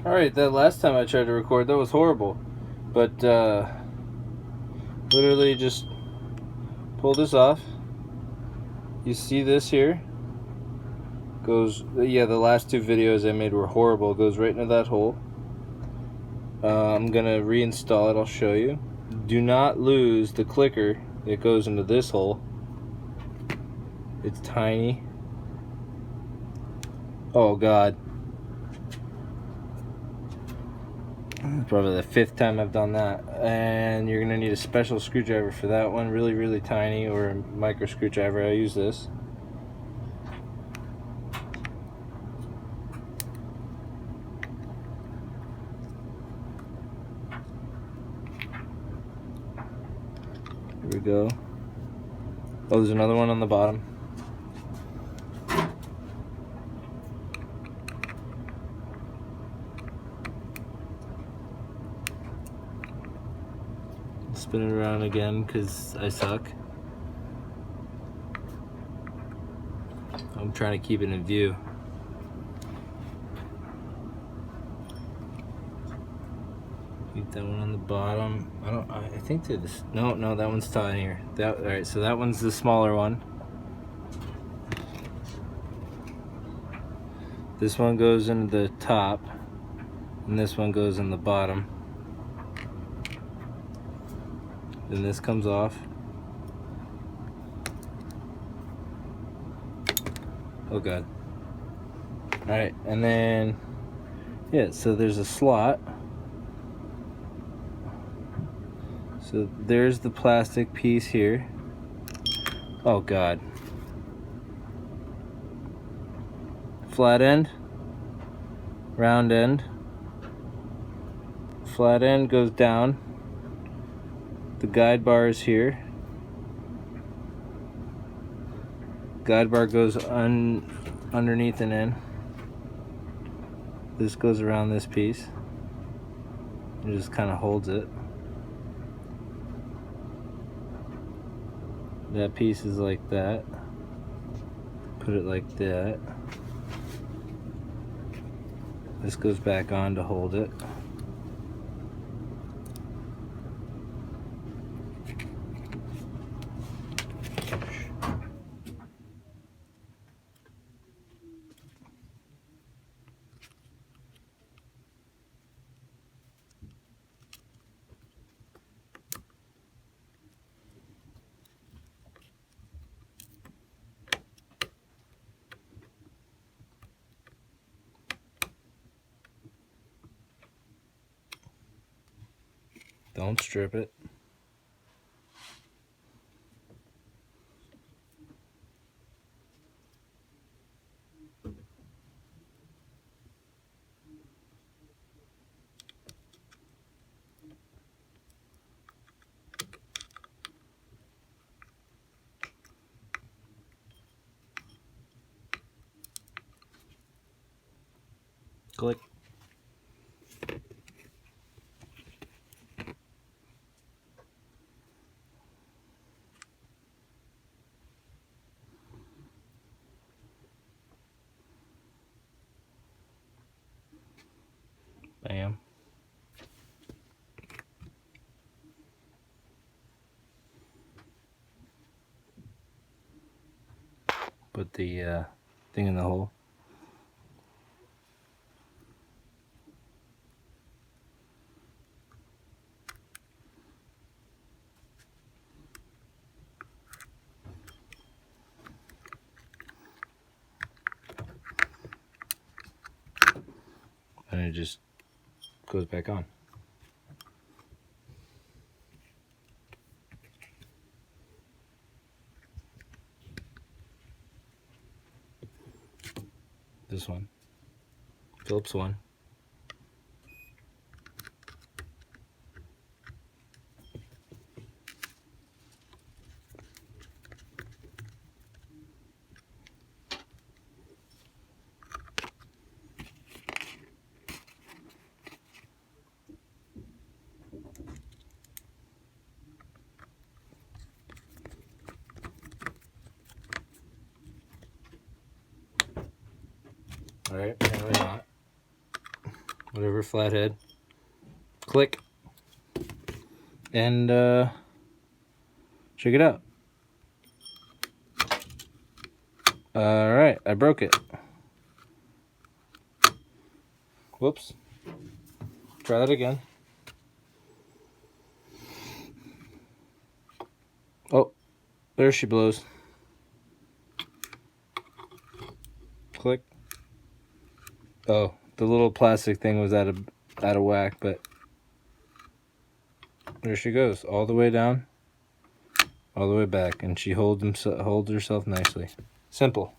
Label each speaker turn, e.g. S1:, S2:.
S1: Alright, that last time I tried to record, that was horrible. But, literally just pull this off. You see this here? Goes, yeah, the last two videos I made were horrible. It goes right into that hole. I'm gonna reinstall it, I'll show you. Do not lose the clicker. It goes into this hole. It's tiny. Oh God. Probably the 5th time I've done that. And you're gonna need a special screwdriver for that one, really, really tiny, or a micro screwdriver. I use this. Here we go. Oh, there's another one on the bottom. Spin it around again because I suck. I'm trying to keep it in view. Keep that one on the bottom. I think they're this. No, that one's tinier. Alright, so that one's the smaller one. This one goes into the top, and this one goes in the bottom. Then this comes off. Oh God. Alright, and then, yeah, so there's a slot. So there's the plastic piece here. Oh God. Flat end, round end. Flat end goes down. The guide bar is here. Guide bar goes underneath and in. This goes around this piece. It just kind of holds it. That piece is like that. Put it like that. This goes back on to hold it. Don't strip it. Click. Bam. Put the thing in the hole. And it just goes back on. This one. Phillips one. Alright, apparently not. whatever, flathead. Click. And check it out. Alright, I broke it. Whoops. Try that again. Oh, there she blows. Click. Oh, the little plastic thing was out of whack, but there she goes, all the way down, all the way back, and she holds herself nicely. Simple.